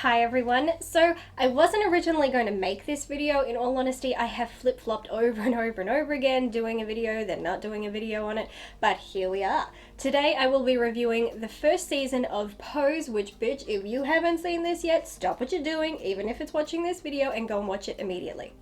Hi everyone. So I wasn't originally going to make this video. In all honesty, I have flip-flopped over and over and over again, doing a video, then not doing a video on it, but here we are. Today I will be reviewing the first season of Pose, which bitch, if you haven't seen this yet, stop what you're doing, even if it's watching this video, and go and watch it immediately.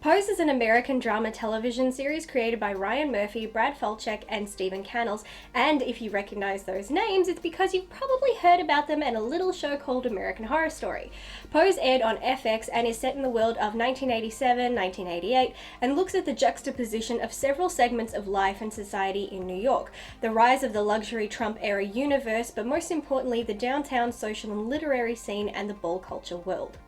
Pose is an American drama television series created by Ryan Murphy, Brad Falchuk, and Stephen Cannells, and if you recognize those names, it's because you've probably heard about them in a little show called American Horror Story. Pose aired on FX and is set in the world of 1987-1988 and looks at the juxtaposition of several segments of life and society in New York, the rise of the luxury Trump-era universe, but most importantly, the downtown social and literary scene and the ball culture world.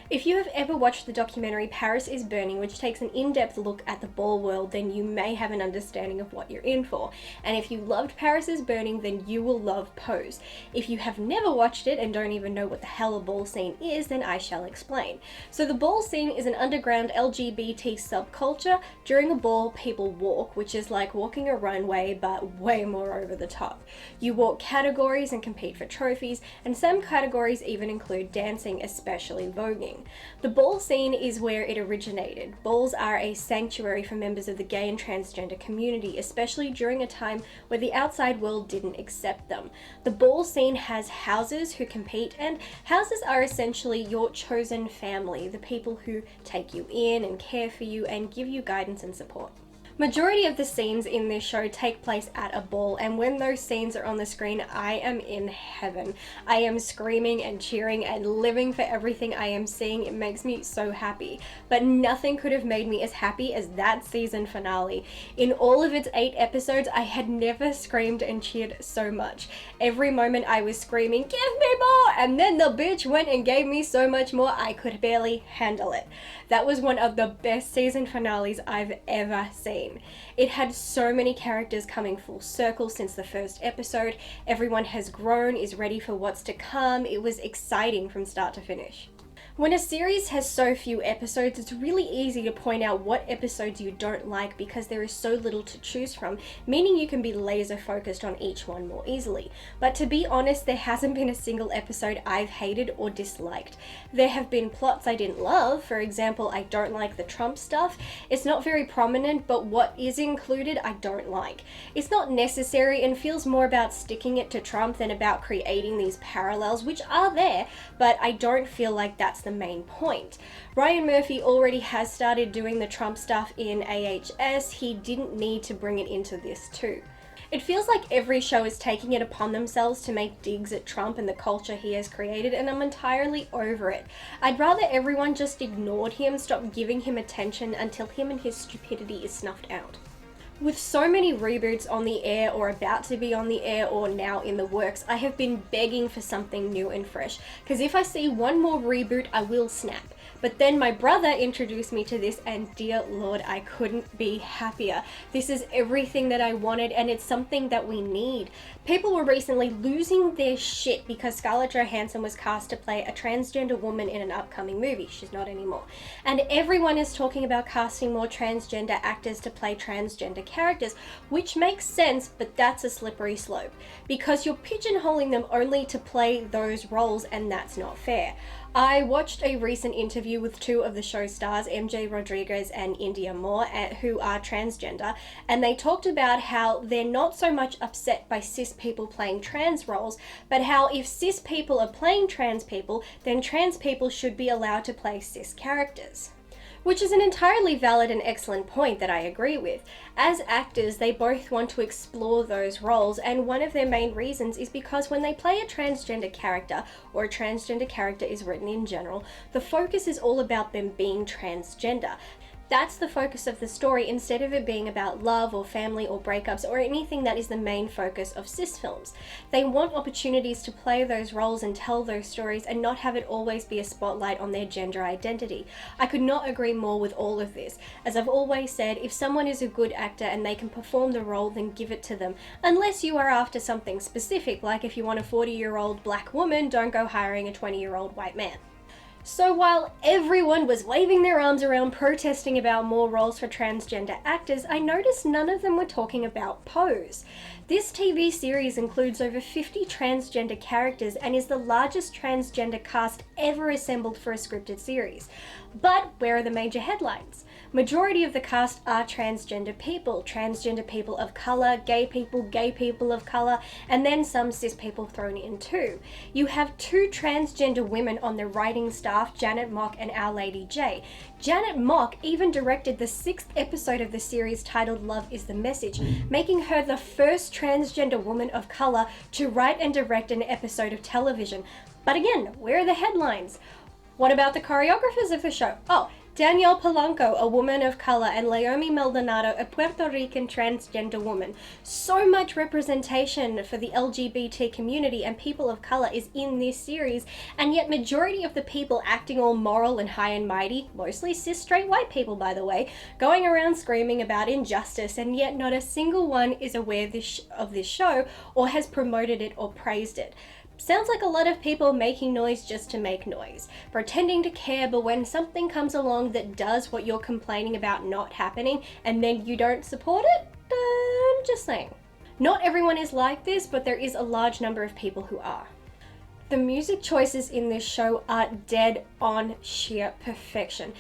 If you have ever watched the documentary Paris is Burning, which takes an in-depth look at the ball world, then you may have an understanding of what you're in for. And if you loved Paris is Burning, then you will love Pose. If you have never watched it and don't even know what the hell a ball scene is, then I shall explain. So the ball scene is an underground LGBT subculture. During a ball, people walk, which is like walking a runway, but way more over the top. You walk categories and compete for trophies, and some categories even include dancing, especially voguing. The ball scene is where it originated. Balls are a sanctuary for members of the gay and transgender community, especially during a time where the outside world didn't accept them. The ball scene has houses who compete, and houses are essentially your chosen family, the people who take you in and care for you and give you guidance and support. Majority of the scenes in this show take place at a ball, and when those scenes are on the screen, I am in heaven. I am screaming and cheering and living for everything I am seeing. It makes me so happy. But nothing could have made me as happy as that season finale. In all of its 8 episodes, I had never screamed and cheered so much. Every moment I was screaming, "Give me more!" And then the bitch went and gave me so much more, I could barely handle it. That was one of the best season finales I've ever seen. It had so many characters coming full circle since the first episode. Everyone has grown, is ready for what's to come. It was exciting from start to finish. When a series has so few episodes, it's really easy to point out what episodes you don't like because there is so little to choose from, meaning you can be laser focused on each one more easily. But to be honest, there hasn't been a single episode I've hated or disliked. There have been plots I didn't love. For example, I don't like the Trump stuff. It's not very prominent, but what is included I don't like. It's not necessary and feels more about sticking it to Trump than about creating these parallels, which are there, but I don't feel like that's the main point. Ryan Murphy already has started doing the Trump stuff in AHS. He didn't need to bring it into this too. It feels like every show is taking it upon themselves to make digs at Trump and the culture he has created, and I'm entirely over it. I'd rather everyone just ignored him, stopped giving him attention until him and his stupidity is snuffed out. With so many reboots on the air or about to be on the air or now in the works, I have been begging for something new and fresh, because if I see one more reboot, I will snap. But then my brother introduced me to this, and dear Lord, I couldn't be happier. This is everything that I wanted, and it's something that we need. People were recently losing their shit because Scarlett Johansson was cast to play a transgender woman in an upcoming movie. She's not anymore. And everyone is talking about casting more transgender actors to play transgender characters, which makes sense, but that's a slippery slope because you're pigeonholing them only to play those roles, and that's not fair. I watched a recent interview with 2 of the show stars, MJ Rodriguez and India Moore, who are transgender, and they talked about how they're not so much upset by cis people playing trans roles, but how if cis people are playing trans people, then trans people should be allowed to play cis characters. Which is an entirely valid and excellent point that I agree with. As actors, they both want to explore those roles, and one of their main reasons is because when they play a transgender character, or a transgender character is written in general, the focus is all about them being transgender. That's the focus of the story instead of it being about love or family or breakups or anything that is the main focus of cis films. They want opportunities to play those roles and tell those stories and not have it always be a spotlight on their gender identity. I could not agree more with all of this. As I've always said, if someone is a good actor and they can perform the role, then give it to them. Unless you are after something specific, like if you want a 40-year-old black woman, don't go hiring a 20-year-old white man. So while everyone was waving their arms around protesting about more roles for transgender actors, I noticed none of them were talking about Pose. This TV series includes over 50 transgender characters and is the largest transgender cast ever assembled for a scripted series. But where are the major headlines? Majority of the cast are transgender people of colour, gay people of colour, and then some cis people thrown in too. You have 2 transgender women on the writing staff, Janet Mock and Our Lady J. Janet Mock even directed the 6th episode of the series titled Love is the Message, making her the first transgender woman of colour to write and direct an episode of television. But again, where are the headlines? What about the choreographers of the show? Oh, Danielle Polanco, a woman of color, and Leomi Maldonado, a Puerto Rican transgender woman. So much representation for the LGBT community and people of color is in this series, and yet majority of the people acting all moral and high and mighty, mostly cis straight white people by the way, going around screaming about injustice, and yet not a single one is aware of this show or has promoted it or praised it. Sounds like a lot of people making noise just to make noise, pretending to care, but when something comes along that does what you're complaining about not happening and then you don't support it, I'm just saying. Not everyone is like this, but there is a large number of people who are. The music choices in this show are dead on sheer perfection.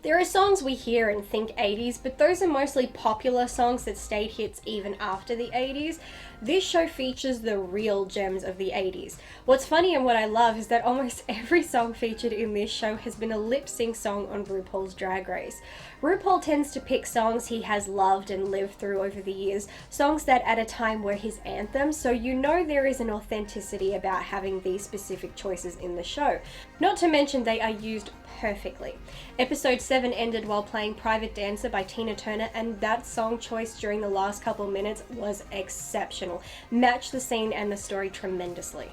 There are songs we hear and think 80s, but those are mostly popular songs that stayed hits even after the 80s. This show features the real gems of the 80s. What's funny and what I love is that almost every song featured in this show has been a lip-sync song on RuPaul's Drag Race. RuPaul tends to pick songs he has loved and lived through over the years, songs that at a time were his anthems, so you know there is an authenticity about having these specific choices in the show. Not to mention they are used perfectly. Episode 7 ended while playing Private Dancer by Tina Turner, and that song choice during the last couple minutes was exceptional. Matched the scene and the story tremendously.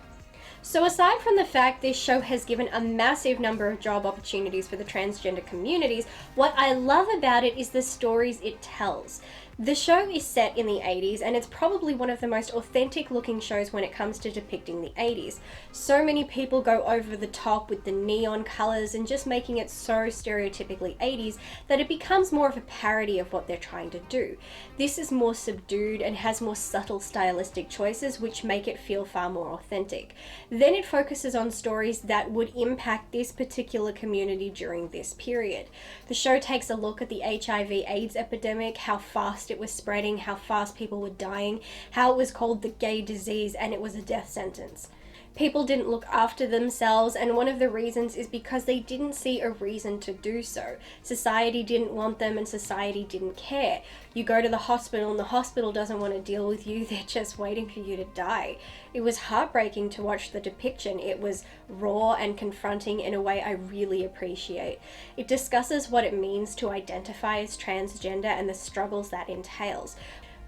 So aside from the fact this show has given a massive number of job opportunities for the transgender communities, what I love about it is the stories it tells. The show is set in the 80s, and it's probably one of the most authentic looking shows when it comes to depicting the 80s. So many people go over the top with the neon colors and just making it so stereotypically 80s that it becomes more of a parody of what they're trying to do. This is more subdued and has more subtle stylistic choices which make it feel far more authentic. Then it focuses on stories that would impact this particular community during this period. The show takes a look at the HIV/AIDS epidemic, how fast it was spreading, how fast people were dying, how it was called the gay disease and it was a death sentence. People didn't look after themselves, and one of the reasons is because they didn't see a reason to do so. Society didn't want them and society didn't care. You go to the hospital and the hospital doesn't want to deal with you, they're just waiting for you to die. It was heartbreaking to watch the depiction. It was raw and confronting in a way I really appreciate. It discusses what it means to identify as transgender and the struggles that entails.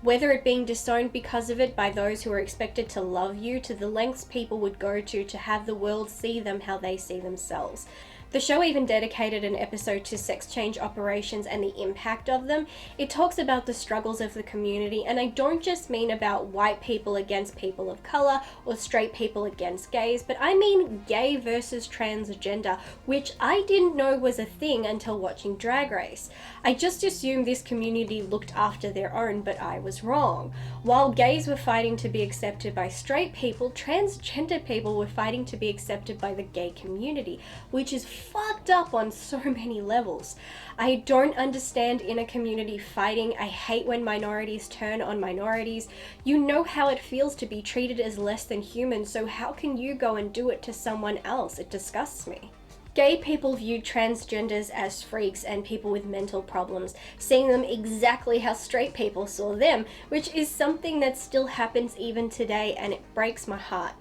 Whether it being disowned because of it by those who are expected to love you, to the lengths people would go to have the world see them how they see themselves. The show even dedicated an episode to sex change operations and the impact of them. It talks about the struggles of the community, and I don't just mean about white people against people of color or straight people against gays, but I mean gay versus transgender, which I didn't know was a thing until watching Drag Race. I just assumed this community looked after their own, but I was wrong. While gays were fighting to be accepted by straight people, transgender people were fighting to be accepted by the gay community, which is fucked up on so many levels. I don't understand inner community fighting. I hate when minorities turn on minorities. You know how it feels to be treated as less than human, so how can you go and do it to someone else? It disgusts me. Gay people viewed transgenders as freaks and people with mental problems, seeing them exactly how straight people saw them, which is something that still happens even today, and it breaks my heart.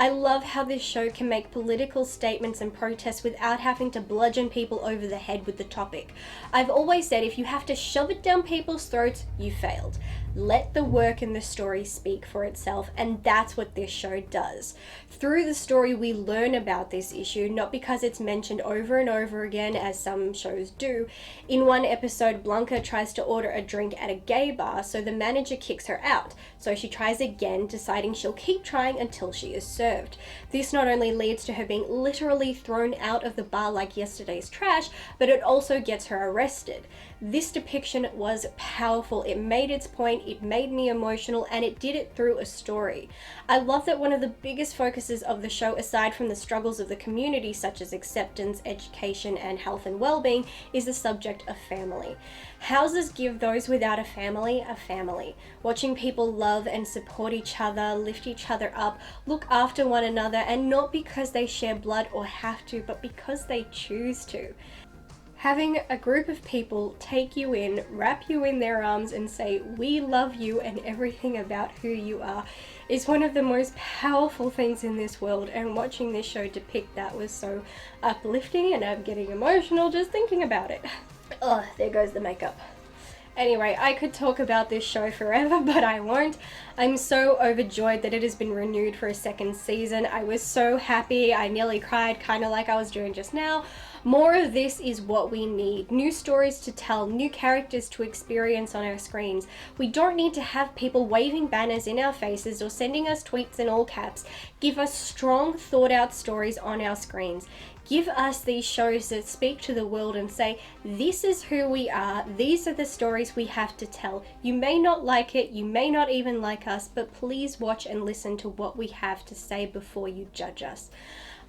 I love how this show can make political statements and protests without having to bludgeon people over the head with the topic. I've always said if you have to shove it down people's throats, you failed. Let the work and the story speak for itself, and that's what this show does. Through the story, we learn about this issue, not because it's mentioned over and over again, as some shows do. In one episode, Blanca tries to order a drink at a gay bar, so the manager kicks her out. So she tries again, deciding she'll keep trying until she is served. This not only leads to her being literally thrown out of the bar like yesterday's trash, but it also gets her arrested. This depiction was powerful. It made its point, it made me emotional, and it did it through a story. I love that one of the biggest focuses of the show, aside from the struggles of the community such as acceptance, education, and health and well-being, is the subject of family. Houses give those without a family a family. Watching people love and support each other, lift each other up, look after one another, and not because they share blood or have to, but because they choose to. Having a group of people take you in, wrap you in their arms and say, "We love you and everything about who you are," is one of the most powerful things in this world, and watching this show depict that was so uplifting, and I'm getting emotional just thinking about it. Oh, there goes the makeup. Anyway, I could talk about this show forever, but I won't. I'm so overjoyed that it has been renewed for a second season. I was so happy. I nearly cried, kind of like I was doing just now. More of this is what we need. New stories to tell, new characters to experience on our screens. We don't need to have people waving banners in our faces or sending us tweets in all caps. Give us strong, thought out stories on our screens. Give us these shows that speak to the world and say, this is who we are, these are the stories we have to tell. You may not like it, you may not even like us, but please watch and listen to what we have to say before you judge us.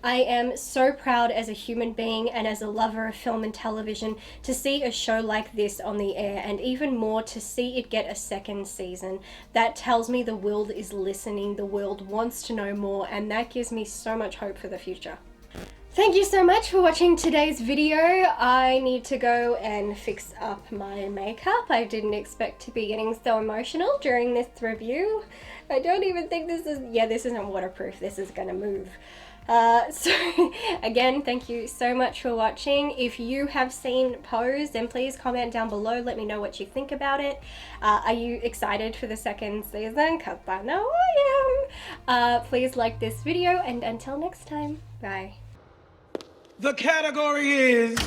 I am so proud as a human being and as a lover of film and television to see a show like this on the air, and even more to see it get a second season. That tells me the world is listening, the world wants to know more, and that gives me so much hope for the future. Thank you so much for watching today's video. I need to go and fix up my makeup. I didn't expect to be getting so emotional during this review. I don't even think this isn't waterproof. This is gonna move. So again, thank you so much for watching. If you have seen Pose, then please comment down below. Let me know what you think about it. Are you excited for the second season? Because I know I am. Please like this video, and until next time, bye. The category is